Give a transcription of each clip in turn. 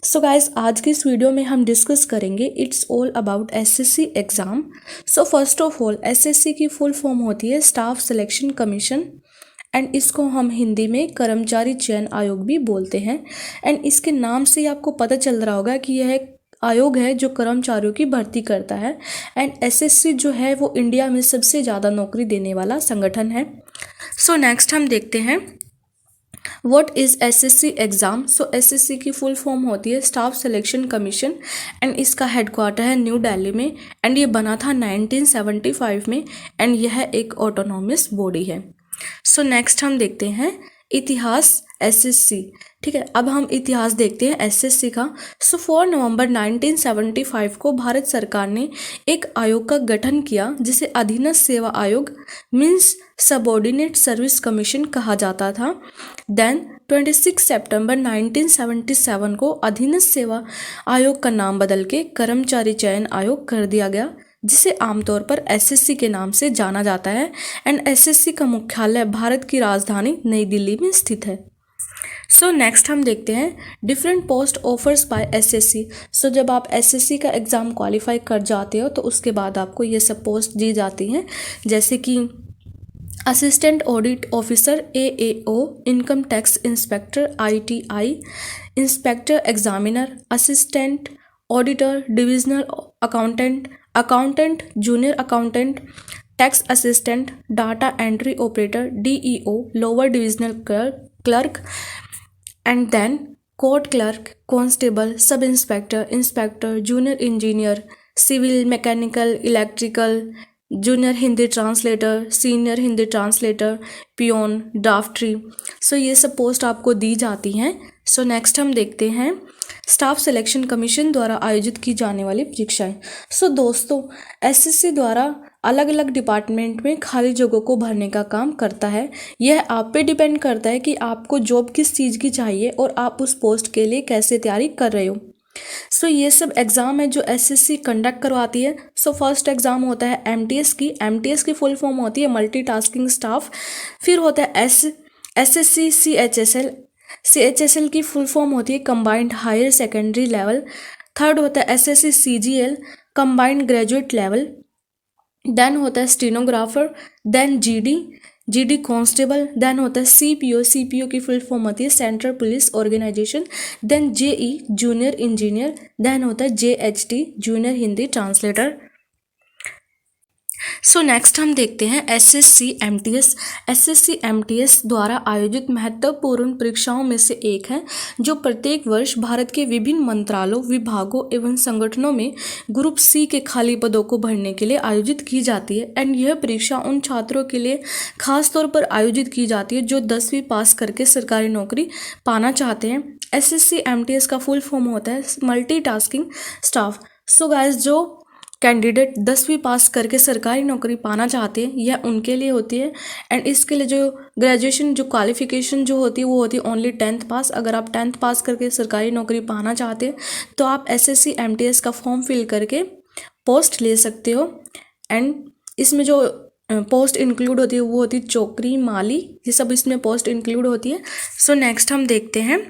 So guys, आज की इस वीडियो में हम डिस्कस करेंगे it's all about SSC exam. So first of all, SSC की फुल फॉर्म होती है स्टाफ सिलेक्शन कमीशन एंड इसको हम हिंदी में कर्मचारी चयन आयोग भी बोलते हैं। एंड इसके नाम से ही आपको पता चल रहा होगा कि यह एक आयोग है जो कर्मचारियों की भर्ती करता है। एंड एसएससी जो है वो इंडिया में सबसे ज़्यादा नौकरी देने वाला संगठन है। सो नेक्स्ट हम देखते हैं what is SSC exam. So SSC की फुल फॉर्म होती है स्टाफ सिलेक्शन कमीशन एंड इसका हेडक्वार्टर है न्यू दिल्ली में एंड ये बना था 1975 में एंड यह एक ऑटोनॉमस बॉडी है। सो नेक्स्ट हम देखते हैं इतिहास एसएससी। ठीक है, अब हम इतिहास देखते हैं एसएससी का। सो 4 नवंबर 1975 को भारत सरकार ने एक आयोग का गठन किया जिसे अधीनस्थ सेवा आयोग मीन्स सबऑर्डिनेट सर्विस कमीशन कहा जाता था। देन 26 सितंबर 1977 को अधीनस्थ सेवा आयोग का नाम बदल के कर्मचारी चयन आयोग कर दिया गया, जिसे आमतौर पर एसएससी के नाम से जाना जाता है। एंड एसएससी का मुख्यालय भारत की राजधानी नई दिल्ली में स्थित है। सो नेक्स्ट हम देखते हैं different post offers by SSC. So जब आप एसएससी का एग्ज़ाम क्वालिफाई कर जाते हो तो उसके बाद आपको ये सब पोस्ट दी जाती हैं, जैसे कि assistant audit officer AAO, income tax inspector ITI, inspector examiner, assistant auditor, divisional accountant, accountant junior accountant, tax assistant, data entry operator DEO, lower divisional clerk and then court clerk, constable, sub inspector, inspector, junior engineer, civil, mechanical, electrical, junior Hindi translator, senior Hindi translator, peon, ड्राफ्टरी। सो ये सब post आपको दी जाती हैं। सो next हम देखते हैं स्टाफ सिलेक्शन कमीशन द्वारा आयोजित की जाने वाली परीक्षाएं। सो दोस्तों, एसएससी द्वारा अलग अलग डिपार्टमेंट में खाली जगहों को भरने का काम करता है। यह आप पे डिपेंड करता है कि आपको जॉब किस चीज़ की चाहिए और आप उस पोस्ट के लिए कैसे तैयारी कर रहे हो। सो ये सब एग्ज़ाम है जो एसएससी कंडक्ट करवाती है। सो फर्स्ट एग्ज़ाम होता है एमटीएस की फुल फॉर्म होती है मल्टीटास्किंग स्टाफ। फिर होता है एसएससी सीएचएसएल की फुल फॉर्म होती है combined higher secondary level. Third होता है SSC CGL combined graduate level. Then होता है stenographer, then GD constable, then होता है सीपीओ की फुल फॉर्म होती है central police organisation, then JE junior engineer, then होता है JHT junior Hindi translator. So next हम देखते हैं एसएससी एमटीएस द्वारा आयोजित महत्वपूर्ण परीक्षाओं में से एक है जो प्रत्येक वर्ष भारत के विभिन्न मंत्रालयों, विभागों एवं संगठनों में ग्रुप सी के खाली पदों को भरने के लिए आयोजित की जाती है। एंड यह परीक्षा उन छात्रों के लिए खास तौर पर आयोजित की जाती है जो 10वीं पास करके सरकारी नौकरी पाना चाहते हैं। एसएससी एमटीएस का फुल फॉर्म होता है मल्टीटास्किंग स्टाफ। सो गाइस, जो कैंडिडेट 10वीं पास करके सरकारी नौकरी पाना चाहते हैं यह उनके लिए होती है। एंड इसके लिए जो ग्रेजुएशन जो क्वालिफिकेशन जो होती है वो होती है ओनली 10th पास। अगर आप 10th पास करके सरकारी नौकरी पाना चाहते हैं तो आप एसएससी एमटीएस का फॉर्म फिल करके पोस्ट ले सकते हो। एंड इसमें जो पोस्ट इंक्लूड होती है वो होती है चौकरी, माली, ये सब इसमें पोस्ट इंक्लूड होती है। सो नेक्स्ट हम देखते हैं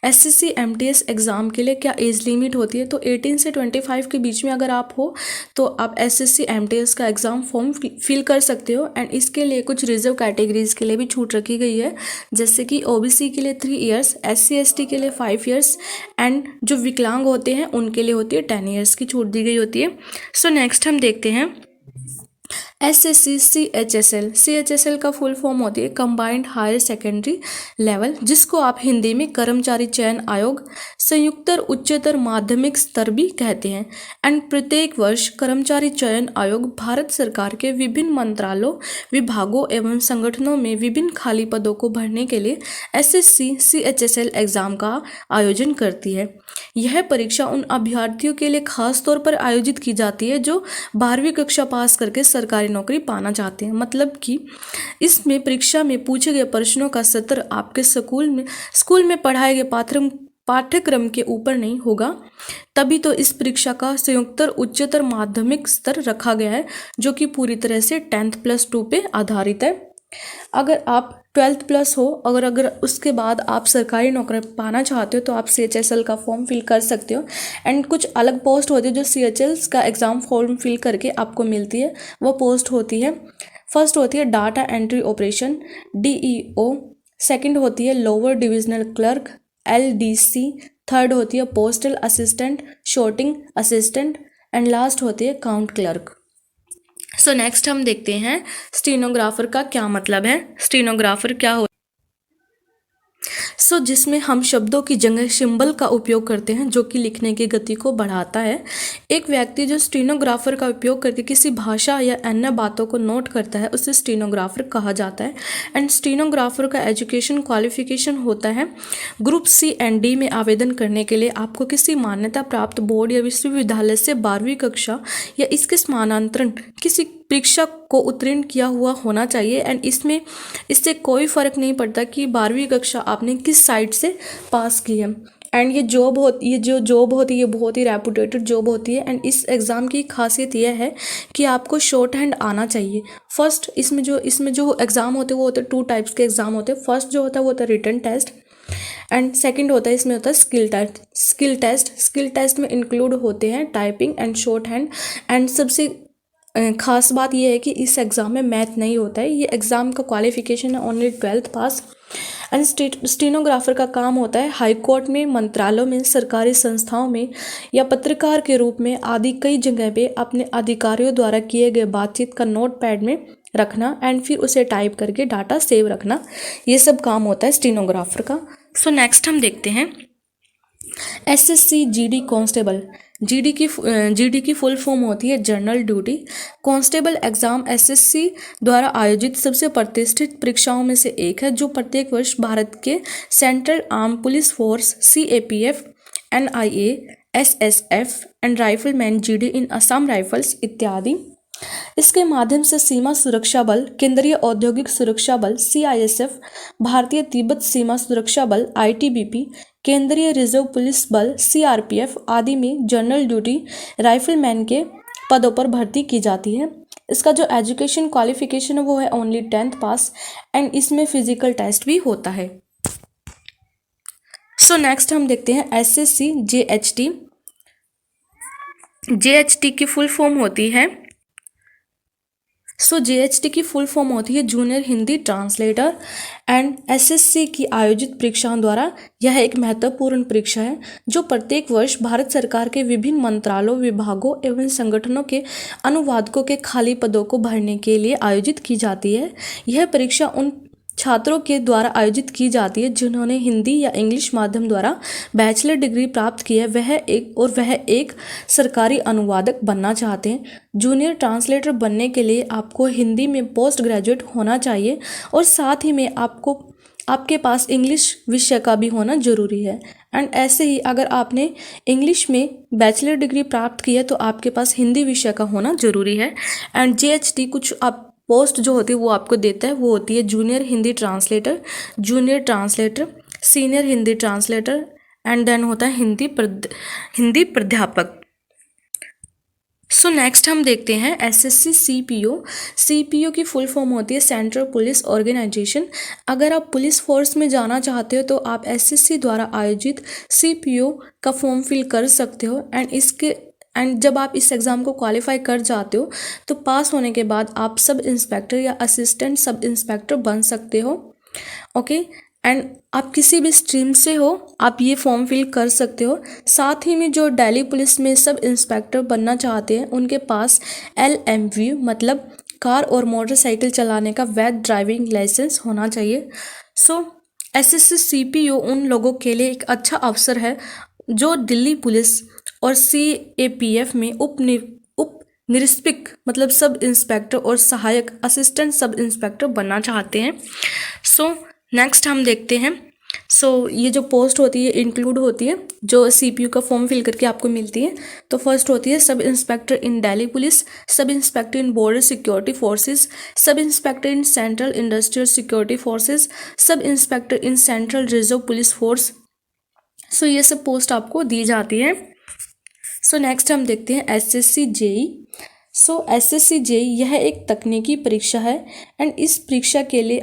एसएससी एमटीएस एग्ज़ाम के लिए क्या एज लिमिट होती है। तो 18 से 25 के बीच में अगर आप हो तो आप एसएससी एमटीएस का एग्ज़ाम फॉर्म फिल कर सकते हो। एंड इसके लिए कुछ रिजर्व कैटेगरीज के लिए भी छूट रखी गई है, जैसे कि ओबीसी के लिए 3 इयर्स, एससी एसटी के लिए 5 इयर्स एंड जो विकलांग होते हैं उनके लिए होती है 10 इयर्स की छूट दी गई होती है। सो नेक्स्ट हम देखते हैं एसएससी सीएचएसएल का फुल फॉर्म होती है कंबाइंड हायर सेकेंडरी लेवल, जिसको आप हिंदी में कर्मचारी चयन आयोग संयुक्तर उच्चतर माध्यमिक स्तर भी कहते हैं। एंड प्रत्येक वर्ष कर्मचारी चयन आयोग भारत सरकार के विभिन्न मंत्रालयों, विभागों एवं संगठनों में विभिन्न खाली पदों को भरने के लिए एसएससी सीएचएसएल एग्ज़ाम का आयोजन करती है। यह परीक्षा उन अभ्यर्थियों के लिए खास तौर पर आयोजित की जाती है जो 12वीं कक्षा पास करके सरकारी नौकरी पाना चाहते हैं। मतलब कि इसमें परीक्षा में पूछे गए प्रश्नों का सत्र आपके स्कूल में पढ़ाए गए पाठ्यक्रम के ऊपर नहीं होगा। तभी तो इस परीक्षा का संयुक्तर उच्चतर माध्यमिक स्तर रखा गया है जो कि पूरी तरह से 10th+2 पे आधारित है। अगर आप 12th प्लस हो, अगर उसके बाद आप सरकारी नौकरी पाना चाहते हो तो आप CHSL का फॉर्म फिल कर सकते हो। एंड कुछ अलग पोस्ट होती है जो CHS का एग्ज़ाम फॉर्म फिल करके आपको मिलती है, वो पोस्ट होती है। फर्स्ट होती है data entry operation DEO, second होती है lower divisional clerk LDC, third होती है postal assistant, sorting assistant, and last होती है काउंट क्लर्क। सो नेक्स्ट हम देखते हैं स्टेनोग्राफर का क्या मतलब है। स्टेनोग्राफर क्या हो जिसमें हम शब्दों की जगह सिंबल का उपयोग करते हैं जो कि लिखने की गति को बढ़ाता है। एक व्यक्ति जो स्टेनोग्राफर का उपयोग करके किसी भाषा या अन्य बातों को नोट करता है उसे स्टेनोग्राफर कहा जाता है। एंड स्टेनोग्राफर का एजुकेशन क्वालिफिकेशन होता है ग्रुप C एंड D में आवेदन करने के लिए आपको किसी मान्यता प्राप्त बोर्ड या विश्वविद्यालय से 12वीं कक्षा या इसके समानांतर किसी परीक्षा को उत्तीर्ण किया हुआ होना चाहिए। एंड इससे कोई फ़र्क नहीं पड़ता कि 12वीं कक्षा आपने किस साइट से पास की है। एंड ये जो जॉब होती है ये बहुत ही रेपुटेटेड जॉब होती है। एंड इस एग्ज़ाम की खासियत यह है कि आपको शॉर्ट हैंड आना चाहिए। फर्स्ट इसमें जो एग्ज़ाम होते हैं वो होते हैं 2 टाइप्स के एग्ज़ाम होते हैं। फर्स्ट जो होता है वो होता है रिटन टेस्ट एंड सेकंड होता है इसमें होता है स्किल टेस्ट में इंक्लूड होते हैं typing and short hand. And सबसे खास बात यह है कि इस एग्ज़ाम में मैथ नहीं होता है। ये एग्ज़ाम का क्वालिफिकेशन है only 12th pass. And stenographer का काम होता है हाई कोर्ट में, मंत्रालयों में, सरकारी संस्थाओं में या पत्रकार के रूप में आदि कई जगह पे अपने अधिकारियों द्वारा किए गए बातचीत का नोट पैड में रखना एंड फिर उसे टाइप करके डाटा सेव रखना। ये सब काम होता है स्टेनोग्राफर का। सो नेक्स्ट हम देखते हैं SSC GD कांस्टेबल। GD की फुल फॉर्म होती है general duty constable exam. SSC द्वारा आयोजित सबसे प्रतिष्ठित परीक्षाओं में से एक है जो प्रत्येक वर्ष भारत के central arm police force CAPF, NIA, SSF and rifleman GD in Assam rifles इत्यादि इसके माध्यम से सीमा सुरक्षा बल, केंद्रीय औद्योगिक सुरक्षा बल CISF, भारतीय तिब्बत सीमा सुरक्षा बल ITBP, केंद्रीय रिजर्व पुलिस बल CRPF आदि में जनरल ड्यूटी राइफलमैन के पदों पर भर्ती की जाती है। इसका जो एजुकेशन क्वालिफिकेशन है वो है ओनली 10th पास एंड इसमें फिजिकल टेस्ट भी होता है। सो नेक्स्ट हम देखते हैं SSC JHT। JHT की फुल फॉर्म होती है JHT की फुल फॉर्म होती है junior Hindi translator. And SSC की आयोजित परीक्षाओं द्वारा यह एक महत्वपूर्ण परीक्षा है जो प्रत्येक वर्ष भारत सरकार के विभिन्न मंत्रालयों, विभागों एवं संगठनों के अनुवादकों के खाली पदों को भरने के लिए आयोजित की जाती है। यह परीक्षा उन छात्रों के द्वारा आयोजित की जाती है जिन्होंने हिंदी या इंग्लिश माध्यम द्वारा बैचलर डिग्री प्राप्त की है वह एक सरकारी अनुवादक बनना चाहते हैं। जूनियर ट्रांसलेटर बनने के लिए आपको हिंदी में पोस्ट ग्रेजुएट होना चाहिए और साथ ही में आपके पास इंग्लिश विषय का भी होना जरूरी है। एंड ऐसे ही अगर आपने इंग्लिश में बैचलर डिग्री प्राप्त की है तो आपके पास हिंदी विषय का होना जरूरी है। एंड JHT कुछ आप पोस्ट जो होती है वो आपको देता है, वो होती है junior Hindi translator, senior Hindi translator and then होता है हिंदी प्राध्यापक। सो नेक्स्ट हम देखते हैं SSC CPO की फुल फॉर्म होती है सेंट्रल पुलिस ऑर्गेनाइजेशन। अगर आप पुलिस फोर्स में जाना चाहते हो तो आप SSC द्वारा आयोजित CPO का फॉर्म फिल कर सकते हो। एंड जब आप इस एग्ज़ाम को क्वालिफाई कर जाते हो तो पास होने के बाद आप सब इंस्पेक्टर या असिस्टेंट सब इंस्पेक्टर बन सकते हो। ओके एंड आप किसी भी स्ट्रीम से हो आप ये फॉर्म फिल कर सकते हो। साथ ही में जो दिल्ली पुलिस में सब इंस्पेक्टर बनना चाहते हैं उनके पास LMV मतलब कार और मोटरसाइकिल चलाने का वैध ड्राइविंग लाइसेंस होना चाहिए। SSC CPO उन लोगों के लिए एक अच्छा अवसर है जो दिल्ली पुलिस और CAPF में उप निरीक्षक मतलब सब इंस्पेक्टर और सहायक असिस्टेंट सब इंस्पेक्टर बनना चाहते हैं। नेक्स्ट हम देखते हैं ये जो पोस्ट होती है इंक्लूड होती है जो CPO का फॉर्म फिल करके आपको मिलती है। तो फर्स्ट होती है sub inspector in Delhi police, sub inspector in border security forces, sub inspector in central industrial security forces, sub inspector in central reserve police force. ये सब पोस्ट आपको दी जाती है। नेक्स्ट हम देखते हैं SSC JE। सो एसएससी जेई यह एक तकनीकी परीक्षा है एंड इस परीक्षा के लिए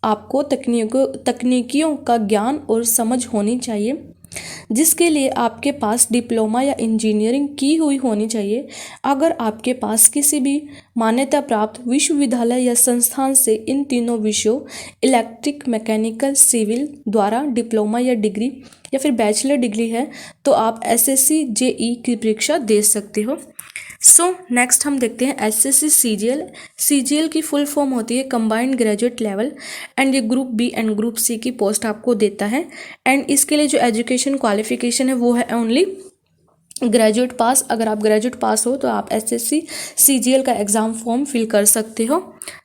आपको तकनीकियों का ज्ञान और समझ होनी चाहिए, जिसके लिए आपके पास डिप्लोमा या इंजीनियरिंग की हुई होनी चाहिए। अगर आपके पास किसी भी मान्यता प्राप्त विश्वविद्यालय या संस्थान से इन तीनों विषयों इलेक्ट्रिक, मैकेनिकल, सिविल द्वारा डिप्लोमा या डिग्री या फिर बैचलर डिग्री है तो आप एसएससी जेई की परीक्षा दे सकते हो। सो नेक्स्ट हम देखते हैं एसएससी सीजीएल। सीजीएल की फुल फॉर्म होती है कंबाइंड ग्रेजुएट लेवल एंड ये group B and group C की पोस्ट आपको देता है एंड इसके लिए जो एजुकेशन क्वालिफिकेशन है वो है ओनली ग्रेजुएट पास। अगर आप ग्रेजुएट पास हो तो आप एसएससी सीजीएल का एग्ज़ाम फॉर्म फिल कर सकते हो।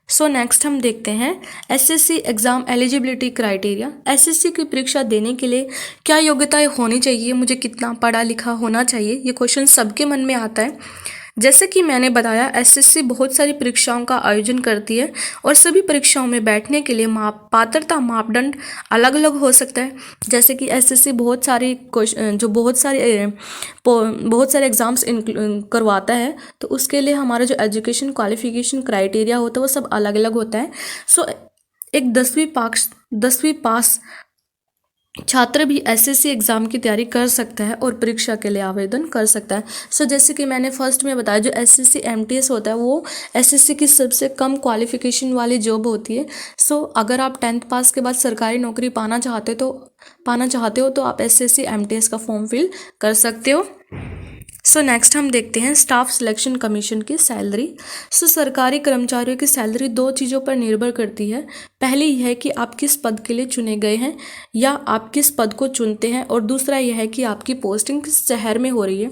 सो नेक्स्ट हम देखते हैं SSC exam eligibility criteria. SSC की परीक्षा देने के लिए क्या योग्यताएं होनी चाहिए, मुझे कितना पढ़ा लिखा होना चाहिए, ये क्वेश्चन सबके मन में आता है। जैसे कि मैंने बताया एसएससी बहुत सारी परीक्षाओं का आयोजन करती है और सभी परीक्षाओं में बैठने के लिए पात्रता मापदंड अलग अलग हो सकता है। जैसे कि एसएससी बहुत सारे एग्ज़ाम्स करवाता है तो उसके लिए हमारा जो एजुकेशन क्वालिफिकेशन क्राइटेरिया होता है वो सब अलग अलग होता है। सो एक 10वीं पास छात्र भी एसएससी एग्ज़ाम की तैयारी कर सकता है और परीक्षा के लिए आवेदन कर सकता है। सो जैसे कि मैंने फर्स्ट में बताया जो एसएससी एमटीएस होता है वो एसएससी की सबसे कम क्वालिफिकेशन वाली जॉब होती है। सो अगर आप 10th पास के बाद सरकारी नौकरी पाना चाहते हो तो आप एसएससी एमटीएस का फॉर्म फिल कर सकते हो। सो नेक्स्ट हम देखते हैं स्टाफ सिलेक्शन कमीशन की सैलरी। सो सरकारी कर्मचारियों की सैलरी दो चीज़ों पर निर्भर करती है। पहली यह है कि आप किस पद के लिए चुने गए हैं या आप किस पद को चुनते हैं, और दूसरा यह है कि आपकी पोस्टिंग किस शहर में हो रही है।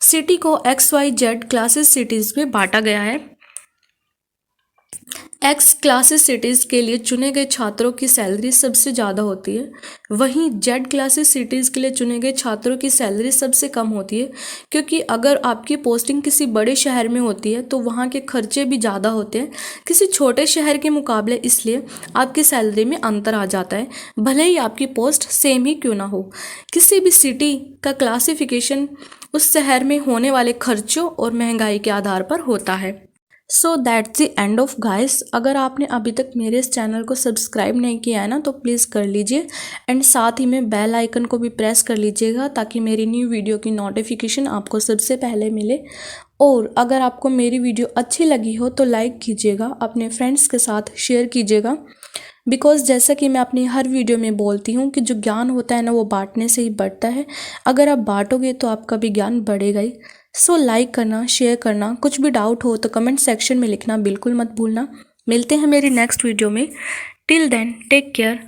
सिटी को XYZ क्लासेस सिटीज़ में बांटा गया है। एक्स क्लासेस सिटीज़ के लिए चुने गए छात्रों की सैलरी सबसे ज़्यादा होती है, वहीं जेड क्लासेस सिटीज़ के लिए चुने गए छात्रों की सैलरी सबसे कम होती है, क्योंकि अगर आपकी पोस्टिंग किसी बड़े शहर में होती है तो वहाँ के खर्चे भी ज़्यादा होते हैं किसी छोटे शहर के मुकाबले, इसलिए आपकी सैलरी में अंतर आ जाता है, भले ही आपकी पोस्ट सेम ही क्यों ना हो। किसी भी सिटी का क्लासिफिकेशन उस शहर में होने वाले खर्चों और महंगाई के आधार पर होता है। So that's the end of guys. अगर आपने अभी तक मेरे इस चैनल को सब्सक्राइब नहीं किया है ना तो प्लीज़ कर लीजिए एंड साथ ही में बेल आइकन को भी प्रेस कर लीजिएगा ताकि मेरी न्यू वीडियो की नोटिफिकेशन आपको सबसे पहले मिले। और अगर आपको मेरी वीडियो अच्छी लगी हो तो लाइक कीजिएगा, अपने फ्रेंड्स के साथ शेयर कीजिएगा, बिकॉज़ जैसा कि मैं अपनी हर वीडियो में बोलती हूँ कि जो ज्ञान होता है ना वो बांटने से ही बढ़ता है। अगर आप बांटोगे तो आपका भी ज्ञान बढ़ेगा ही। सो लाइक करना, शेयर करना, कुछ भी डाउट हो तो कमेंट सेक्शन में लिखना बिल्कुल मत भूलना। मिलते हैं मेरी नेक्स्ट वीडियो में। Till then take care.